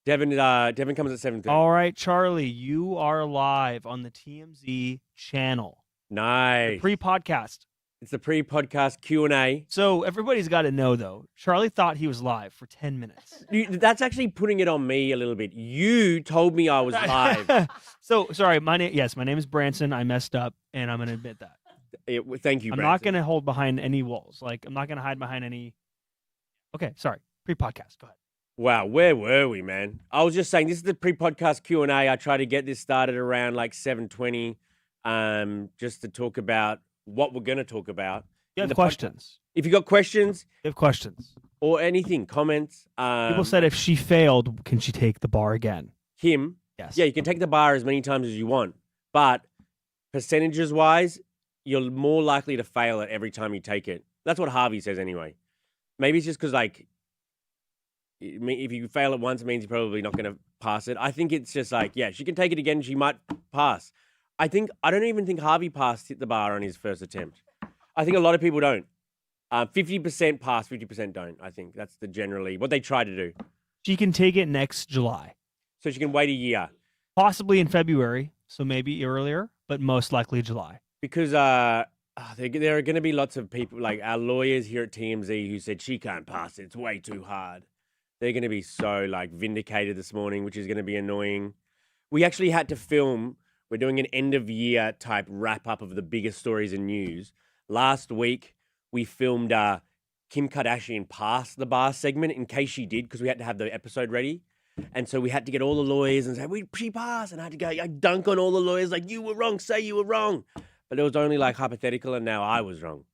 Devon comes at 7:30. All right, Charlie, you are live on the TMZ channel. Nice. The pre-podcast. It's the pre-podcast Q&A. So everybody's got to know, though, Charlie thought he was live for 10 minutes. That's actually putting it on me a little bit. You told me I was live. So, sorry, my name is Branson. I messed up, and I'm going to admit that. Thank you, I'm Branson. not going to hold behind any walls. Like, I'm not going to hide behind any... Okay, sorry. Pre-podcast. Go ahead. Wow, where were we, man? I was just saying, this is the pre-podcast Q&A. I try to get this started around like 7:20, just to talk about what we're going to talk about. You have questions. If you got questions. You have questions. Or anything, comments. People said if she failed, can she take the bar again? Him? Yes. Yeah, you can take the bar as many times as you want. But percentages-wise, you're more likely to fail it every time you take it. That's what Harvey says anyway. Maybe it's just because, like, if you fail it once, it means you're probably not going to pass it. I think it's just like, yeah, she can take it again. She might pass. I don't even think Harvey hit the bar on his first attempt. I think a lot of people don't. 50% pass, 50% don't. I think that's generally what they try to do. She can take it next July. So she can wait a year. Possibly in February, so maybe earlier, but most likely July. Because there are going to be lots of people, like our lawyers here at TMZ, who said she can't pass it. It's way too hard. They're going to be so like vindicated this morning, which is going to be annoying. We actually had to film. We're doing an end of year type wrap up of the biggest stories in news. Last week, we filmed Kim Kardashian pass the bar segment in case she did, because we had to have the episode ready. And so we had to get all the lawyers and say, she passed. And I had to go, I dunk on all the lawyers like, you were wrong, say you were wrong. But it was only like hypothetical, and now I was wrong.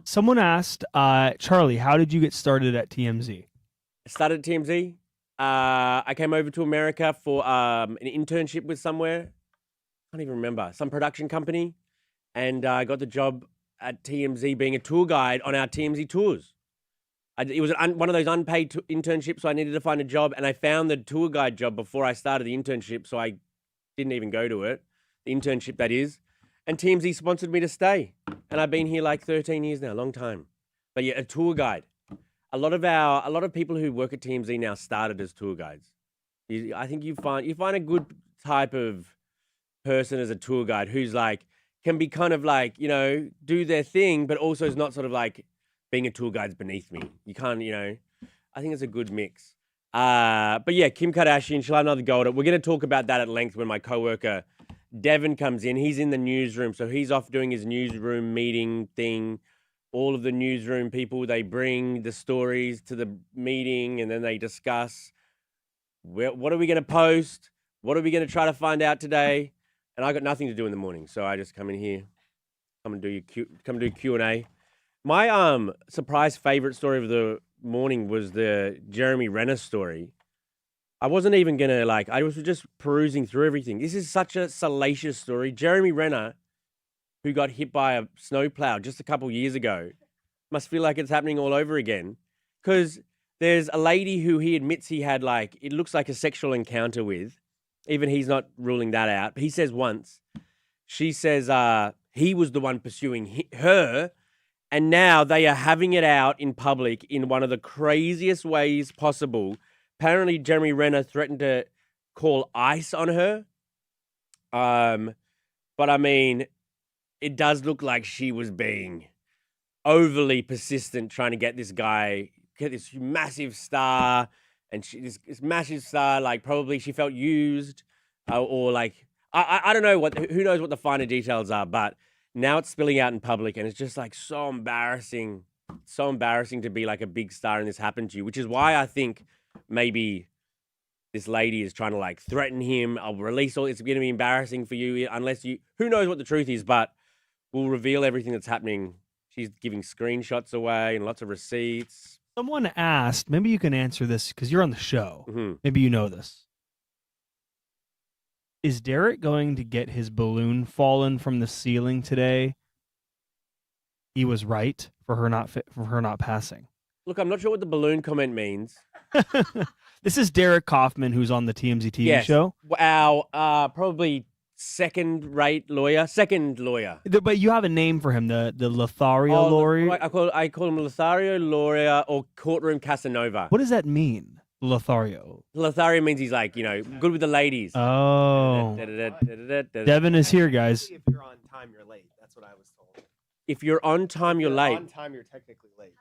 Someone asked, Charlie, how did you get started at TMZ? I started at TMZ. I came over to America for an internship with somewhere. I can't even remember. Some production company. And I got the job at TMZ being a tour guide on our TMZ tours. It was one of those unpaid internships, so I needed to find a job. And I found the tour guide job before I started the internship, so I didn't even go to it. The internship, that is. And TMZ sponsored me to stay. And I've been here like 13 years now, long time. But yeah, a tour guide. A lot of people who work at TMZ now started as tour guides. I think you find a good type of person as a tour guide who's like, can be kind of like, do their thing, but also is not sort of like being a tour guide's beneath me. You can't, I think it's a good mix. But yeah, Kim Kardashian, she'll have another go at it. We're going to talk about that at length when my coworker Devon comes in. He's in the newsroom, so he's off doing his newsroom meeting thing. All of the newsroom people, they bring the stories to the meeting, and then they discuss, what are we going to post? What are we going to try to find out today? And I got nothing to do in the morning, so I just come in here, come do Q&A. My surprise favorite story of the morning was the Jeremy Renner story. I wasn't even going to, I was just perusing through everything. This is such a salacious story. Jeremy Renner, who got hit by a snowplow just a couple years ago, must feel like it's happening all over again. Because there's a lady who he admits he had, it looks like a sexual encounter with. Even he's not ruling that out. He says once. She says he was the one pursuing her, and now they are having it out in public in one of the craziest ways possible. Apparently, Jeremy Renner threatened to call ICE on her. But I mean, it does look like she was being overly persistent trying to get this massive star. And this massive star, probably she felt used or I don't know who knows what the finer details are, but now it's spilling out in public and it's just so embarrassing. So embarrassing to be a big star and this happened to you, which is why I think maybe this lady is trying to threaten him. I'll release all, it's going to be embarrassing for you unless who knows what the truth is, but we'll reveal everything that's happening. She's giving screenshots away and lots of receipts. Someone asked, maybe you can answer this because you're on the show. Mm-hmm. Maybe you know this. Is Derek going to get his balloon fallen from the ceiling today? He was right for her not passing. Look, I'm not sure what the balloon comment means. This is Derek Kaufman, who's on the TMZ TV show. Our probably second lawyer. But you have a name for him, the Lothario lawyer. I call him Lothario lawyer or courtroom Casanova. What does that mean? Lothario. Lothario means he's like, good with the ladies. Oh. Devon is here, guys. If you're on time, you're late. That's what I was told. If you're on time, you're late. On time, you're technically late.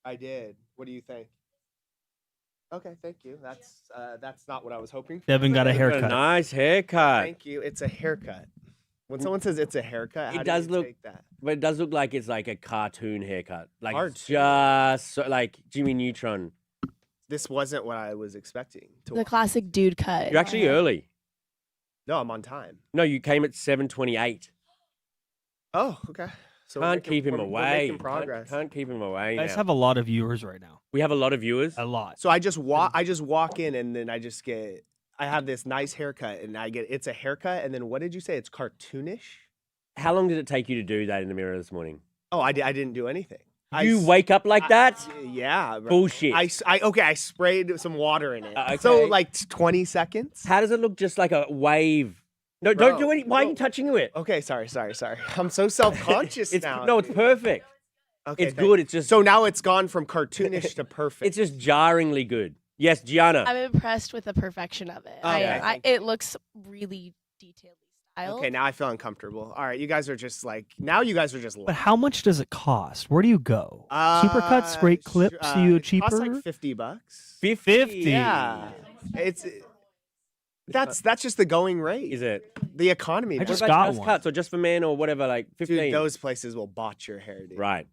I did. What do you think? Okay, thank you. That's not what I was hoping for. Devon got a haircut. Nice haircut. Thank you. It's a haircut. When someone says it's a haircut, how It do does you look- take that? But it does look like it's like a cartoon haircut. Like Cartoon? just so, like Jimmy Neutron. This wasn't what I was expecting. The classic dude cut. You're actually early. No, I'm on time. No, you came at 7:28. Oh, okay. So Can't keep him we're away. making progress. Can't keep him away You guys now. have a lot of viewers right now. We have a lot of viewers. A lot. So I just walk in and then I have this nice haircut and it's a haircut and then what did you say? It's cartoonish? How long did it take you to do that in the mirror this morning? Oh, I didn't do anything. You wake up like that? Yeah. Bro. Bullshit. I sprayed some water in it. Okay. So like 20 seconds. How does it look just like a wave? No, Bro, don't do any. Why are no. you touching it? Okay, sorry. I'm so self-conscious now. No, it's perfect. Okay, It's good. It's just So now it's gone from cartoonish to perfect. it's just jarringly good. Yes, Gianna. I'm impressed with the perfection of it. Okay. It looks really detailed styled. Okay, now I feel uncomfortable. All right, you guys are just But how much does it cost? Where do you go? Supercuts, great clips, you cheaper? It costs like $50. 50. Yeah. That's just the going rate. Is it? The economy. I What just about got just one. cuts or just for men or whatever? Like 15. Dude, those places will botch your hair, dude. Right.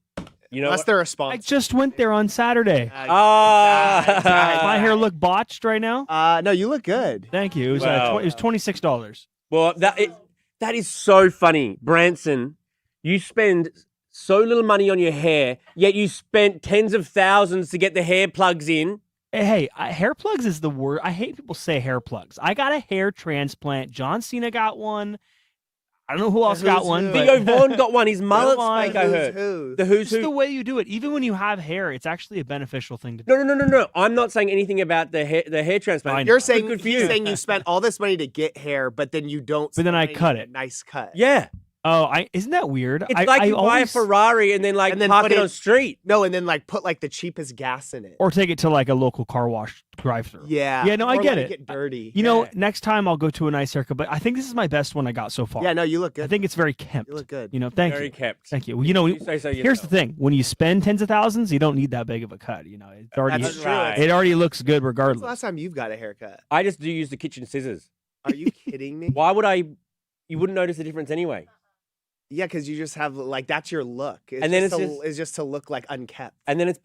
You know. Unless What? they're a I sponsor. just went there on Saturday. Ah. Exactly. My hair look botched right now? No, you look good. Thank you. It was, Wow. it was $26. Well, that is so funny, Branson. You spend so little money on your hair, yet you spent tens of thousands to get the hair plugs in. Hey, hair plugs is the word. I hate people say hair plugs. I got a hair transplant. John Cena got one. I don't know who else Who's got one. who? But Theo Vaughn got one. His mullet's Vaughn, fake, I heard. Who? The who's it's the who. way you do it. Even when you have hair, it's actually a beneficial thing to do. No. I'm not saying anything about the hair transplant. I know. You're saying Good for you're you. saying you spent all this money to get hair, but then you don't. But then I spend cut a it. Nice cut. Yeah. Oh, isn't that weird? It's like you buy a Ferrari and then park put it on street. No, and then put the cheapest gas in it. Or take it to a local car wash drive-through. Yeah. Yeah, no, I Or get let it. Get dirty. You know, Yeah. next time I'll go to a nice haircut, but I think this is my best one I got so far. Yeah, no, you look good. I think it's very kempt. You look good. You know, thank Very you. kept. Thank you. Well, you know, You say so here's the yourself. thing. When you spend tens of thousands, you don't need that big of a cut. You know, it's already, That's right. true. it already looks good When's the regardless. last time you've got a haircut? I just do use the kitchen scissors. Are you kidding me? Why would I? You wouldn't notice the difference anyway. Yeah, because you just have that's your look. And then it's just to look like unkept. And then it's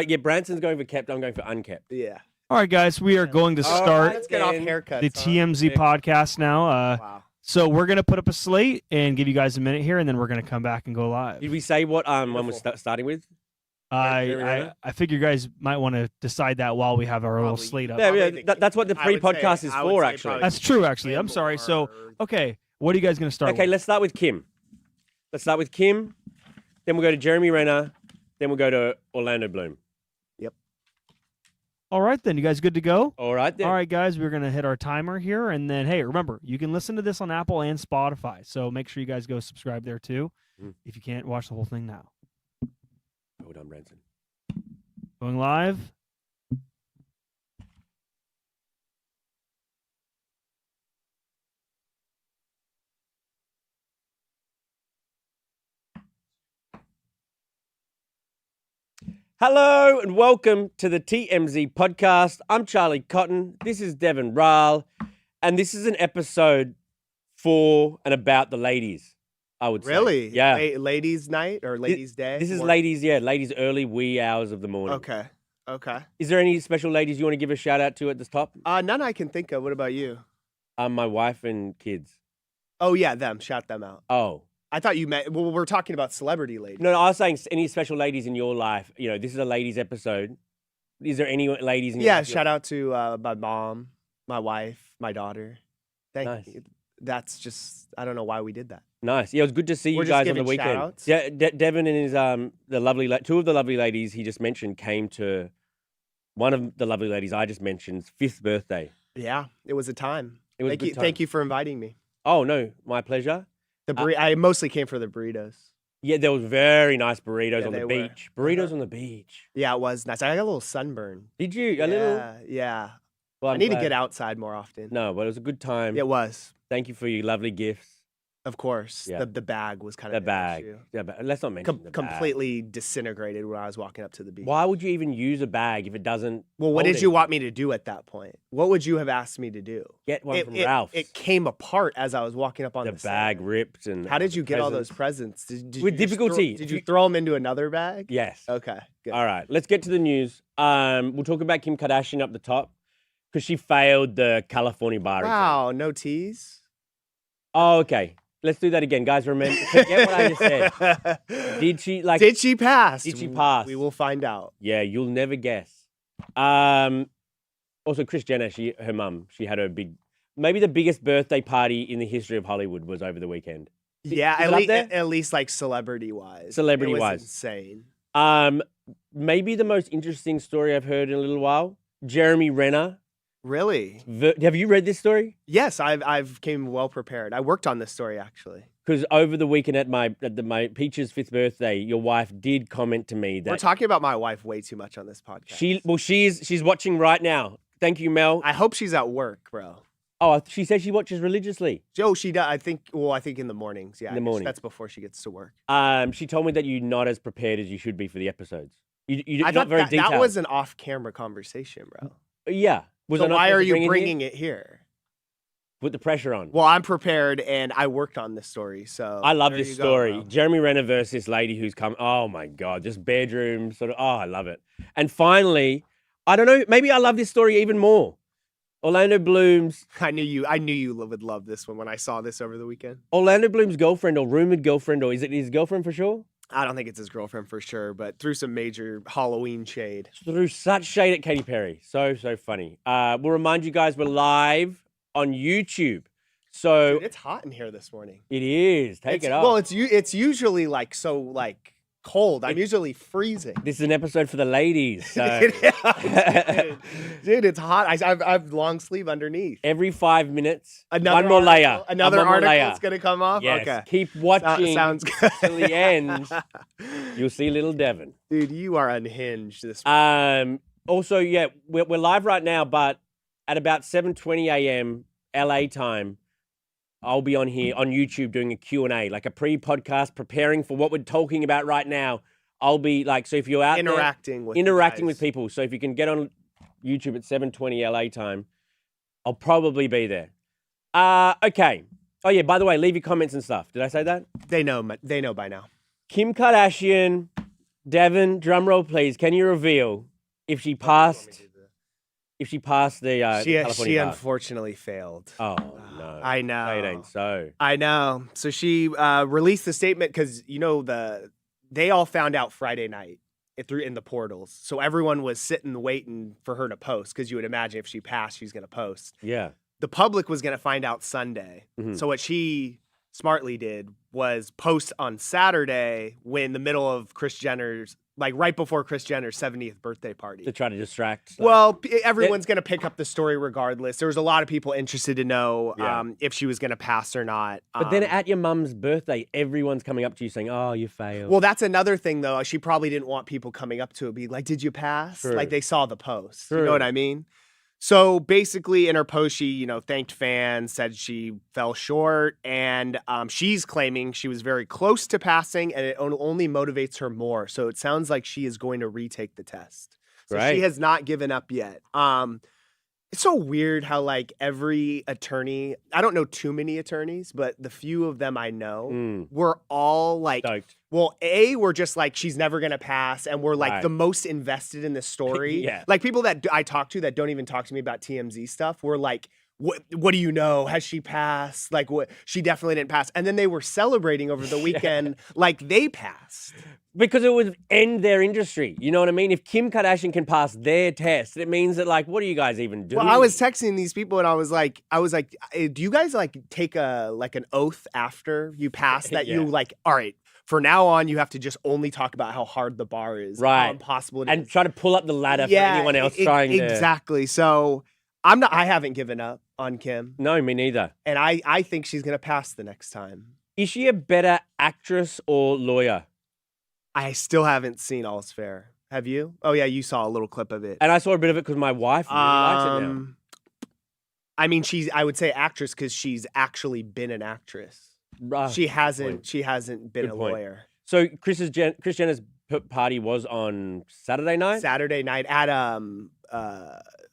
yeah, Branson's going for kept. I'm going for unkept. Yeah. All right, guys, we are going to All start Let's get off then. haircuts. the TMZ podcast now. Wow. So we're going to put up a slate and give you guys a minute here, and then we're going to come back and go live. Did we say what one was starting with? I figure you guys might want to decide that while we have our little Probably. slate up. Yeah, Probably yeah. That's what the I would pre-podcast say- is I would for, say actually. probably That's true, actually. I'm sorry. So, okay, what are you guys going to start Okay, with? let's start with Kim. Then we'll go to Jeremy Renner. Then we'll go to Orlando Bloom. All right, then. You guys good to go? All right, then. All right, guys, we're going to hit our timer here. And then, hey, remember, you can listen to this on Apple and Spotify. So make sure you guys go subscribe there, too. Mhm. If you can't, watch the whole thing now. Hold on, Branson. Going live. Hello and welcome to the TMZ podcast. I'm Charlie Cotton. This is Devon Rahl. And this is an episode for and about the ladies, I would say. Really? Yeah. Ladies' night or ladies' day? This is Or- ladies' early wee hours of the morning. Okay. Okay. Is there any special ladies you want to give a shout out to at the top? None I can think of. What about you? My wife and kids. Oh yeah, them. Shout them out. Oh. I thought you meant. Well, we're talking about celebrity ladies. No, I was saying any special ladies in your life. You know, this is a ladies episode. Is there any ladies in your Yeah. life? Shout out to my mom, my wife, my daughter. Thank Nice. you. That's just. I don't know why we did that. Nice. Yeah, it was good to see you We're just guys on the giving weekend. shout-outs? Yeah, Devon and his the lovely two of the lovely ladies he just mentioned came to one of the lovely ladies I just mentioned's 5th birthday. Yeah, it was a time. It was Thank a good you. time. Thank you for inviting me. Oh no, my pleasure. I mostly came for the burritos. Yeah, there was very nice burritos Yeah, on the they were. beach. Burritos on the beach. Yeah, it was nice. I got a little sunburn. Did you? A little? Yeah. Well, I I'm need to glad. get outside more often. No, but it was a good time. It was. Thank you for your lovely gifts. Of course. Yeah. The bag was kind The of an bag. issue. Yeah, but let's not mention the bag. Completely disintegrated when I was walking up to the beach. Why would you even use a bag if it doesn't? Well, what hold did you anything? want me to do at that point? What would you have asked me to do? Get one from Ralph's. It came apart as I was walking up on the the bag set. ripped and. How did you get all those presents? presents? Did With you just difficulty. Did you throw them into another bag? Yes. Okay. Good. All right, let's get to the news. We'll talk about Kim Kardashian up the top because she failed the California bar exam. Wow, no tease. Oh, okay. Let's do that again, guys. Remember, forget what I just said. Did she like? Did she pass? Did she pass? We will find out. Yeah, you'll never guess. Also, Kris Jenner, her mum, she had her maybe the biggest birthday party in the history of Hollywood was over the weekend. Yeah, Is it up there? at least like celebrity-wise. Celebrity-wise. It was insane. Maybe the most interesting story I've heard in a little while. Jeremy Renner. Really? Have you read this story? Yes, I've came well prepared. I worked on this story actually. Because over the weekend at my Peach's 5th birthday, your wife did comment to me that We're talking about my wife way too much on this podcast. she's watching right now. Thank you, Mel. I hope she's at work, bro. Oh, she says she watches religiously. Joe, she does. I think in the mornings. Yeah, In the morning. That's before she gets to work. She told me that you're not as prepared as you should be for the episodes. You're I not thought very that detailed. was an off-camera conversation, bro. Yeah. Was So I not why supposed are to you bring it here? bringing it here? Put the pressure on. Well, I'm prepared, and I worked on this story, so I love there this you go, story. bro. Jeremy Renner versus this lady who's come. Oh my God, just bedroom sort of. Oh, I love it. And finally, I don't know. Maybe I love this story even more. Orlando Bloom's I knew you would love this one when I saw this over the weekend. girlfriend or rumored girlfriend, or is it his girlfriend for sure? I don't think it's his girlfriend for sure, but threw some major Halloween shade. Threw such shade at Katy Perry. So funny. We'll remind you guys we're live on YouTube. So Dude, it's hot in here this morning. it is. Take it off. Well, it's usually like cold. I'm usually freezing. This is an episode for the ladies. So Dude, it's hot. I've long sleeve underneath. every 5 minutes, Another one more layer. article- Another one more article layer. is gonna come off. Yes. Okay, Keep watching sounds good. till the end. You'll see little Devon. Dude, you are unhinged this morning. Also, yeah, we're live right now, but at about 7:20 a.m. LA time, I'll be on here on YouTube doing a Q&A, like a pre-podcast, preparing for what we're talking about right now. I'll be like, so if you're out there, interacting with people. So if you can get on YouTube at 7:20 LA time, I'll probably be there. Okay. Oh yeah, by the way, leave your comments and stuff. Did I say that? They know by now. Kim Kardashian, Devon, drum roll please. Can you reveal if she passed the She California bar? unfortunately failed. Oh no. I know. Say it ain't so. I know. So she released the statement because they all found out Friday night in the portals. So everyone was sitting waiting for her to post because you would imagine if she passed, she's going to post. Yeah. The public was going to find out Sunday. Mhm. So what she smartly did was post on Saturday when the middle of Kris Jenner's, like right before Kris Jenner's 70th birthday party. To try to distract. Well, everyone's going to pick up the story regardless. There was a lot of people interested to know Yeah. if she was going to pass or not. But then at your mum's birthday, everyone's coming up to you saying, "Oh, you failed." Well, that's another thing, though. She probably didn't want people coming up to her, be like, "Did you pass?" True. Like they saw the post. You True. know what I mean? So basically, in her post, she thanked fans, said she fell short, and she's claiming she was very close to passing, and it only motivates her more. So it sounds like she is going to retake the test. So Right. she has not given up yet. It's so weird how like every attorney, I don't know too many attorneys, but the few of them I know were all like, Stoked. well, we're just like, she's never going to pass. And we're like Right. the most invested in the story. Yeah. Like people that I talk to that don't even talk to me about TMZ stuff were like, what do you know? Has she passed? Like what? She definitely didn't pass. And then they were celebrating over the weekend like they passed. Because it would end their industry. You know what I mean? If Kim Kardashian can pass their test, it means that like, what do you guys even do? Well, I was texting these people and I was like, do you guys like take an oath after you pass that you Yeah. like, all right, for now on, you have to just only talk about how hard the bar is, Right. how impossible it is. and try to pull up the ladder for anyone else trying to. Exactly. So I haven't given up on Kim, No, me neither. and I think she's gonna pass the next time. Is she a better actress or lawyer? I still haven't seen All's Fair. Have you? Oh yeah, you saw a little clip of it. And I saw a bit of it because my wife really likes it now. I mean, I would say actress because she's actually been an actress. She hasn't been a lawyer. So Kris Jenner's party was on Saturday night? Saturday night at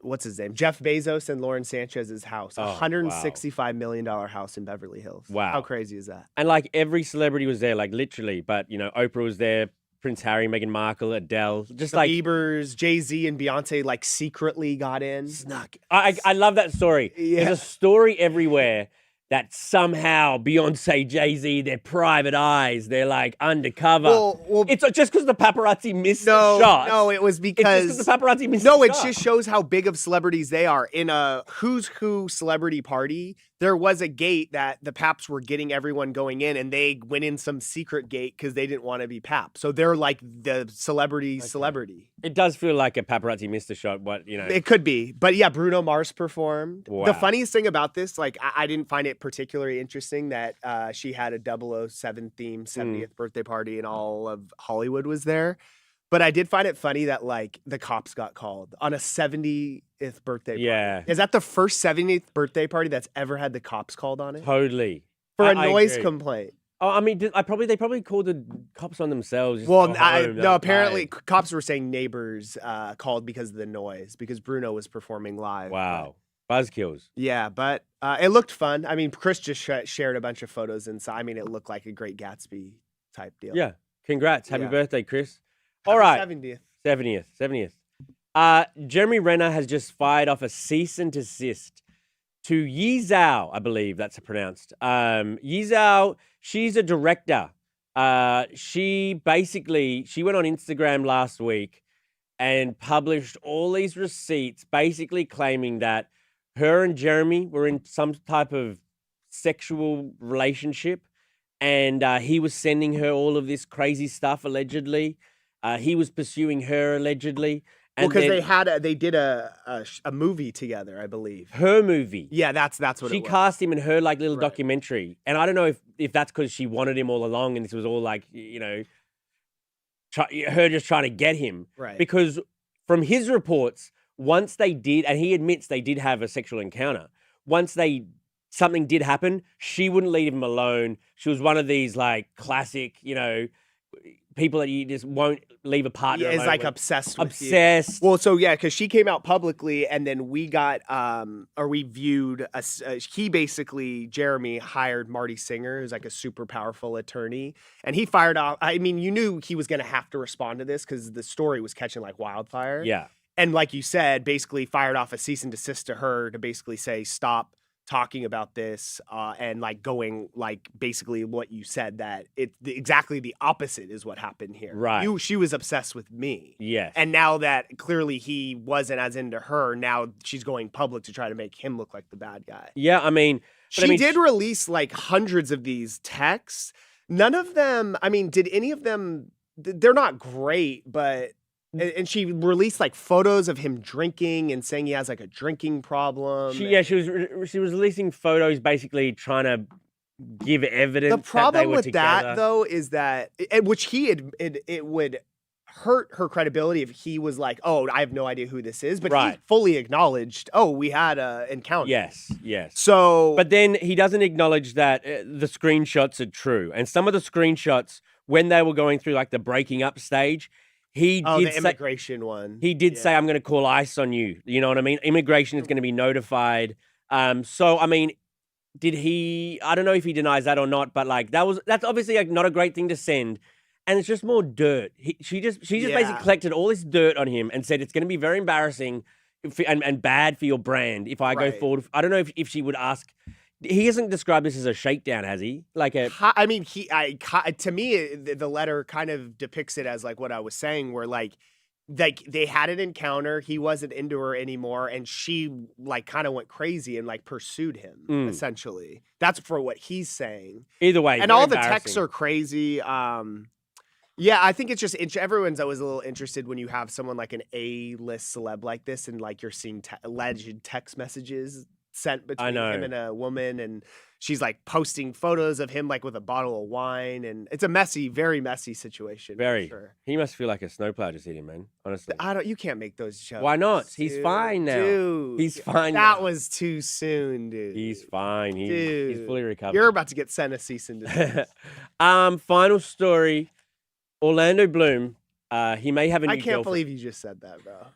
what's his name? Jeff Bezos and Lauren Sanchez's house. Oh, $165 million house in Beverly Hills. Wow. How crazy is that? And like every celebrity was there, like literally. But you know, Oprah was there, Prince Harry, Meghan Markle, Adele, just The like Biebers, Jay-Z and Beyonce like secretly got in. snuck. I love that story. Yeah. There's a story everywhere that somehow Beyonce, Jay-Z, their private eyes, they're like undercover. Well, It's just because the paparazzi missed the shot. No, it was because It's just the paparazzi missed the No, it shot. just shows how big of celebrities they are. In a Who's Who celebrity party, there was a gate that the Paps were getting everyone going in, and they went in some secret gate because they didn't want to be Pap. So they're like the celebrity. It does feel like a paparazzi missed a shot. What you know? It could be. But yeah, Bruno Mars performed. Wow. The funniest thing about this, like, I didn't find it particularly interesting that she had a 007 theme 70th birthday party and all of Hollywood was there. But I did find it funny that, like, the cops got called on a 70th birthday party. Yeah. Is that the first 70th birthday party that's ever had the cops called on it? Totally. For a I noise agree. complaint. Oh, I mean, they probably called the cops on themselves. just Well, to go home. That no, was apparently bad. cops were saying neighbors called because of the noise, because Bruno was performing live. Wow. Buzzkills. Yeah, but it looked fun. I mean, Kris just shared a bunch of photos inside. I mean, it looked like a Great Gatsby type deal. Yeah. Congrats. Happy Yeah. birthday, Kris. Happy All right. 70th. 70th. Jeremy Renner has just fired off a cease and desist to Yi Zhao, I believe that's pronounced. Yi Zhao, she's a director. She went on Instagram last week and published all these receipts basically claiming that her and Jeremy were in some type of sexual relationship, and he was sending her all of this crazy stuff allegedly. He was pursuing her allegedly. Well, And because they did a movie together, I believe. her movie. Yeah, that's what She it was. cast him in her like little Right. documentary, and I don't know if that's because she wanted him all along, and this was all like her just trying to get him. Right. Because from his reports, once they did, and he admits they did have a sexual encounter. Once something did happen, she wouldn't leave him alone. She was one of these like classic, people that you just won't leave a partner Yeah, is alone like with. obsessed with you. Obsessed. Well, so yeah, because she came out publicly, and then we got, we viewed, Jeremy hired Marty Singer, who's like a super powerful attorney, and he fired off. I mean, you knew he was going to have to respond to this because the story was catching like wildfire. Yeah. And like you said, basically fired off a cease and desist to her to basically say, stop talking about this, and like going like basically what you said, that exactly the opposite is what happened here. Right. She was obsessed with me. Yes. And now that clearly he wasn't as into her, now she's going public to try to make him look like the bad guy. Yeah, I mean, She did release like hundreds of these texts. None of them, I mean, did any of them, they're not great, but, and she released like photos of him drinking and saying he has like a drinking problem. She was releasing photos basically trying to give evidence. The that they problem were with together. that though is that, which it would hurt her credibility if he was like, oh, I have no idea who this is, but he Right. fully acknowledged, oh, we had an encounter. Yes. So, But then he doesn't acknowledge that the screenshots are true. And some of the screenshots, when they were going through like the breaking up stage, he the did say, immigration one. he did Yeah. say, I'm going to call ICE on you. You know what I mean? Immigration is going to be notified. So, I mean, I don't know if he denies that or not, but like that's obviously like not a great thing to send. And it's just more dirt. She just basically collected all this dirt on him and said it's going to be very embarrassing and bad for your brand if I go Right. forward. I don't know if she would ask. He hasn't described this as a shakedown, has he? Like a I mean, to me, the letter kind of depicts it as like what I was saying, where like they had an encounter, he wasn't into her anymore, and she like kind of went crazy and like pursued him. Essentially, that's for what he's saying. either way, And very all the texts embarrassing. are crazy. Yeah, I think it's just everyone's always a little interested when you have someone like an A-list celeb like this, and like you're seeing alleged text messages sent between know. him and a woman, and she's like posting photos of him like with a bottle of wine, and it's a messy, very messy situation. for Very. sure. He must feel like a snowplow just hit him, man. Honestly. You can't make those jokes. Why not? He's dude. fine now. Dude, He's fine That now. was too soon, dude. He's fine. He's Dude, fully recovered. You're about to get sent a cease and desist. Final story. Orlando Bloom. He may have a new I can't girlfriend. believe you just said that, bro.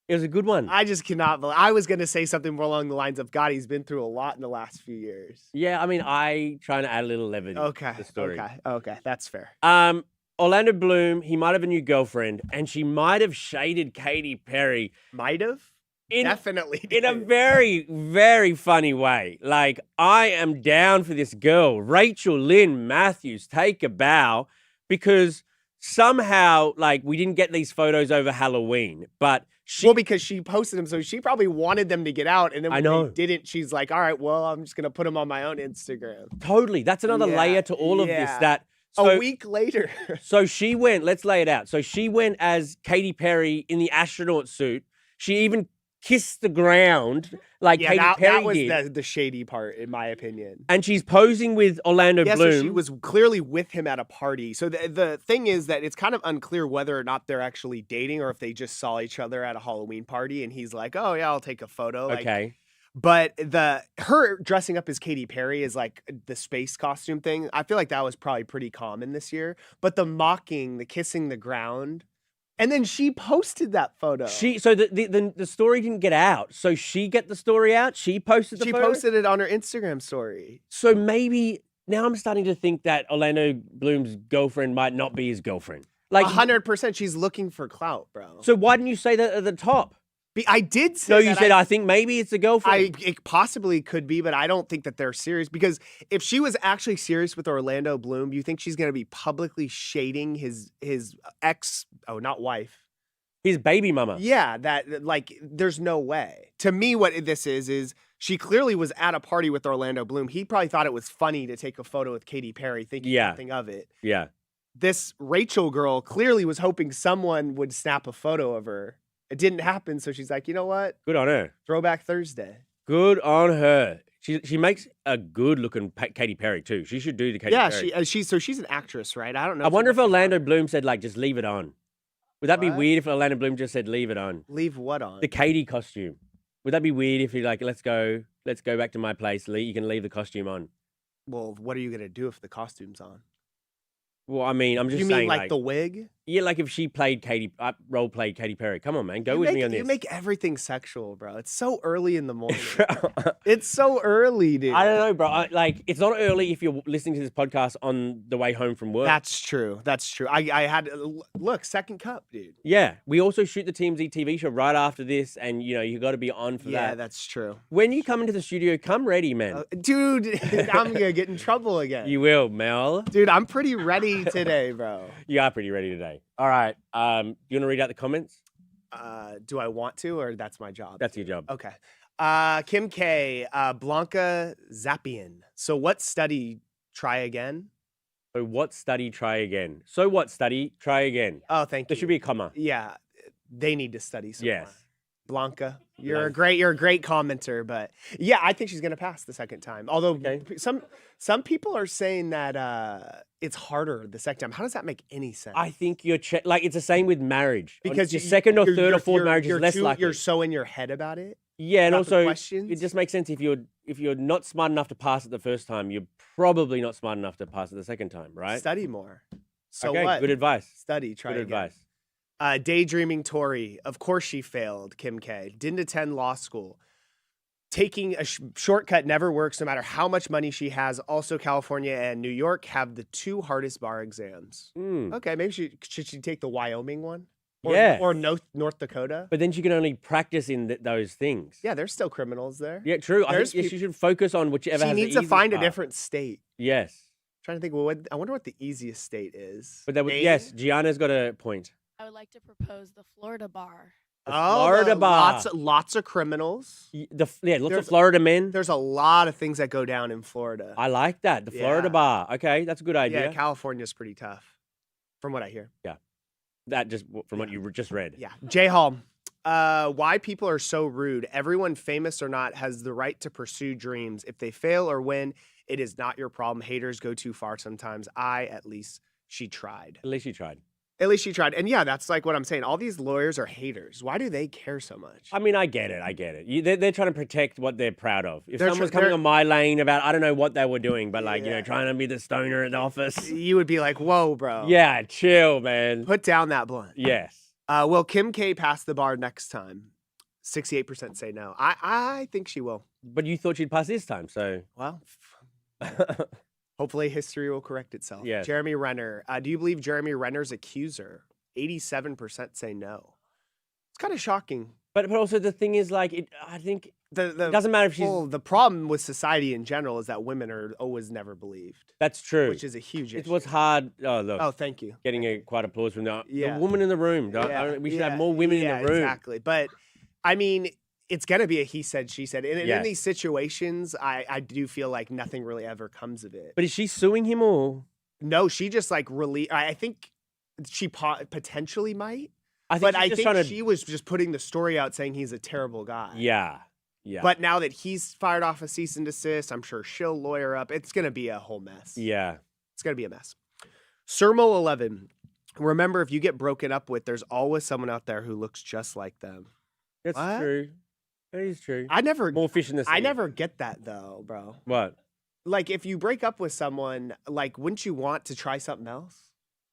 It was a good one. I just cannot believe. I was gonna say something more along the lines of, God, he's been through a lot in the last few years. Yeah, I mean, I trying to add a little levity Okay. to the story. Okay. That's fair. Orlando Bloom, he might have a new girlfriend, and she might have shaded Katy Perry Might have. in Definitely. in a did. very, very funny way. Like, I am down for this girl, Rachel Lynn Matthews, take a bow, because somehow, like, we didn't get these photos over Halloween, but because she posted them, so she probably wanted them to get out, and then when know. they didn't, she's like, all right, well, I'm just gonna put them on my own Instagram. totally, that's another Yeah, layer to all of this. yeah. That A week later. So she went, let's lay it out. So she went as Katy Perry in the astronaut suit. She even kissed the ground like Katy Perry that was did. the shady part, in my opinion. And she's posing with Orlando Yeah, Bloom. so she was clearly with him at a party. So the thing is that it's kind of unclear whether or not they're actually dating or if they just saw each other at a Halloween party and he's like, oh, yeah, I'll take a photo. Like, okay. but her dressing up as Katy Perry is like the space costume thing. I feel like that was probably pretty common this year. But the mocking, the kissing the ground, and then she posted that photo. So the story didn't get out. So she get the story out. She posted the She photo. posted it on her Instagram story. So maybe now I'm starting to think that Orlando Bloom's girlfriend might not be his girlfriend. Like 100%, she's looking for clout, bro. So why didn't you say that at the top? I did say No, you that said I think maybe it's a girlfriend. It possibly could be, but I don't think that they're serious, because if she was actually serious with Orlando Bloom, do you think she's going to be publicly shading his ex, not wife? His baby mama. Yeah, there's no way. To me, what this is she clearly was at a party with Orlando Bloom. He probably thought it was funny to take a photo with Katy Perry, thinking nothing of it. Yeah. This Rachel girl clearly was hoping someone would snap a photo of her. It didn't happen, so she's like, you know what? Good on her. Throwback Thursday. Good on her. She makes a good looking Katy Perry too. She should do the Katy Perry. Yeah, she's an actress, right? I don't know. I wonder if Orlando Bloom said like just leave it on. Would that be What? weird if Orlando Bloom just said leave it on? Leave what on? The Katy costume. Would that be weird if you're like let's go back to my place. You can leave the costume on. Well, what are you gonna do if the costume's on? Well, I mean, I'm just You saying mean like the wig? Yeah, like if she played role played Katy Perry. Come on, man, go with me on this. You make everything sexual, bro. It's so early in the morning. It's so early, dude. I don't know, bro. It's not early if you're listening to this podcast on the way home from work. That's true. I had look, second cup, dude. Yeah, we also shoot the TMZ TV show right after this, and you got to be on for that. Yeah, that's true. When you come into the studio, come ready, man. Dude, I'm gonna get in trouble again. You will, Mel. Dude, I'm pretty ready today, bro. You are pretty ready today. All right. You want to read out the comments? Do I want to, or that's my job? That's your job. Okay. Kim K, Blanca Zappian. So what study? Try again? So what study? Try again. So what study? Try again. Oh, thank you. There should be a comma. Yeah, they need to study some more. Yes. Blanca, you're a great commenter, but yeah, I think she's gonna pass the second time. Although some people are saying that it's harder the second time. How does that make any sense? I think you're it's the same with marriage. Because your second or third or fourth marriage is less too, likely. You're so in your head about it. Yeah, and about the also questions. it just makes sense if you're not smart enough to pass it the first time, you're probably not smart enough to pass it the second time, right? Study more. So okay, what? good advice. Study. Try Good again. advice. Daydreaming Tori. Of course she failed. Kim K. Didn't attend law school. Taking a shortcut never works, no matter how much money she has. Also, California and New York have the two hardest bar exams. Okay, maybe should she take the Wyoming one? Or North Dakota? But then she can only practice in those things. Yeah, there's still criminals there. Yeah, true. I think she should focus on whichever. She needs to find a different state. Yes. Trying to think. Well, I wonder what the easiest state is. But yes, Gianna's got a point. I would like to propose the Florida bar. Florida bar. Lots of criminals. Lots of Florida men. There's a lot of things that go down in Florida. I like that. The Florida bar. Okay, that's a good idea. Yeah, California's pretty tough, from what I hear. Yeah. That just from what you just read. Yeah. J Hall. Why people are so rude. Everyone, famous or not, has the right to pursue dreams. If they fail or win, it is not your problem. Haters go too far sometimes. At least she tried. At least you tried. At least she tried. And yeah, that's like what I'm saying. All these lawyers are haters. Why do they care so much? I mean, I get it. They're trying to protect what they're proud of. If They're someone's tr- coming they're- on my lane about, I don't know what they were doing, but like, Yeah. trying to be the stoner at the office. You would be like, whoa, bro. Yeah, chill, man. Put down that blunt. Yes. Will Kim K pass the bar next time? 68% say no. I think she will. But you thought she'd pass this time, so. Well, hopefully history will correct itself. Yes. Jeremy Renner. Do you believe Jeremy Renner's accuser? 87% say no. It's kind of shocking. But also the thing is, like, I think It it doesn't matter if she's. Well, the problem with society in general is that women are always never believed, That's true. which is a huge It issue. was hard. Oh, look. Oh, thank you. Getting quite applause from the Yeah. woman in the room. We should have more women in the room. Exactly. But I mean, it's gonna be a he said, she said. And Yeah. in these situations, I do feel like nothing really ever comes of it. But is she suing him or? No, she just like I think she potentially might. I think But she's I just think trying to. she was just putting the story out saying he's a terrible guy. Yeah. Yeah. But now that he's fired off a cease and desist, I'm sure she'll lawyer up. It's gonna be a whole mess. yeah. It's gonna be a mess. Sermo 11. Remember, if you get broken up with, there's always someone out there who looks just like them. That's What? true. That is true. I never More fish in the sea. I never get that though, bro. What? Like if you break up with someone, like wouldn't you want to try something else?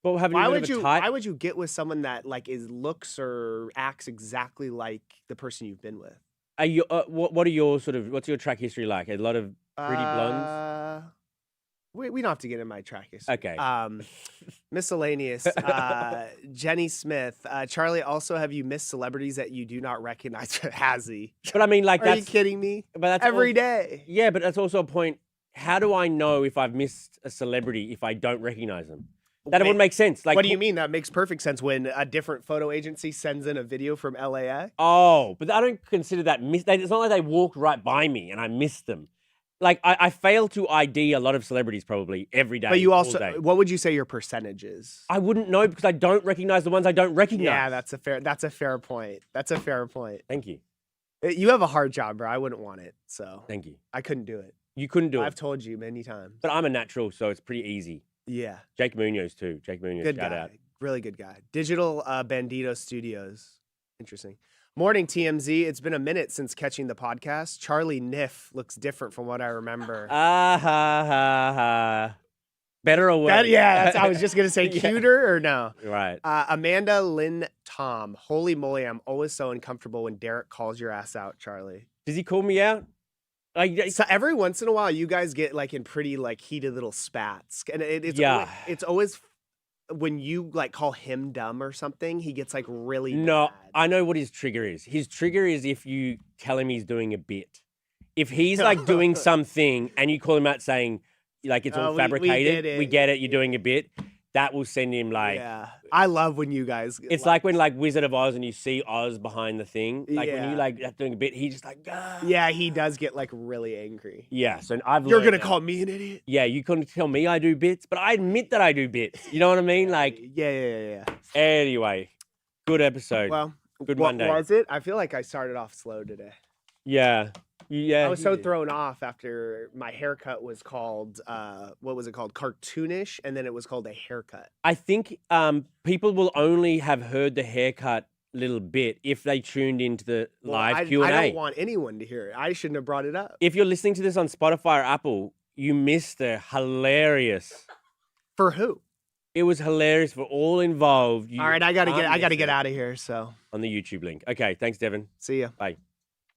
Well, having a bit of a type. Why would you get with someone that like looks or acts exactly like the person you've been with? Are you, what are your what's your track history like? A lot of pretty blondes? We don't have to get in my track history. Okay. Miscellaneous. Jenny Smith. Charlie, also have you missed celebrities that you do not recognize? Has he? But I mean, like, Are you that's kidding me? But that's Every al- day. Yeah, but that's also a point. How do I know if I've missed a celebrity if I don't recognize them? That wouldn't make sense. Like, What do you mean? That makes perfect sense when a different photo agency sends in a video from LAX. Oh, but I don't consider that it's not like they walked right by me and I missed them. Like, I fail to ID a lot of celebrities probably every day. But you all also, day. what would you say your percentage is? I wouldn't know because I don't recognize the ones I don't recognize. Yeah, that's a fair point. That's a fair point. Thank you. You have a hard job, bro. I wouldn't want it, so Thank you. I couldn't do it. You couldn't do I've it. told you many times. But I'm a natural, so it's pretty easy. Yeah, Jake Munoz too. Jake Munoz, good shout guy. out. Really good guy. Digital Bandito Studios. Interesting. Morning, TMZ. It's been a minute since catching the podcast. Charlie Niff looks different from what I remember. Ah ha ha ha. Better or worse? I was just gonna say Yeah. cuter or no. Right. Amanda Lynn Tom. Holy moly, I'm always so uncomfortable when Derek calls your ass out, Charlie. Does he call me out? Like, So every once in a while, you guys get like in pretty like heated little spats, and Yeah. it's always when you like call him dumb or something, he gets like really no, bad. I know what his trigger is. His trigger is if you tell him he's doing a bit. If he's like doing something and you call him out saying like it's all We fabricated, get it. we get it, you're doing a bit, that will send him like. Yeah, I love when you guys. It's like when like Wizard of Oz and you see Oz behind the thing. Like when Yeah. you like that's doing a bit, he just like. "Ah." Yeah, he does get like really angry. Yeah. So I've. You're learned gonna that. call me an idiot? Yeah, you couldn't tell me I do bits, but I admit that I do bits. You know what I mean? Like, Yeah. anyway, good episode. Well, Good what Monday. was it? I feel like I started off slow today. Yeah. Yeah. I was you so did. thrown off after my haircut was called, what was it called? Cartoonish, and then it was called a haircut. I think people will only have heard the haircut little bit if they tuned into the Well, live Q&A. I don't want anyone to hear it. I shouldn't have brought it up. If you're listening to this on Spotify or Apple, you missed the hilarious. For who? It was hilarious for all involved. You All right, I gotta can't get miss it out of here. So on the YouTube link. Okay, thanks, Devon. see ya. Bye.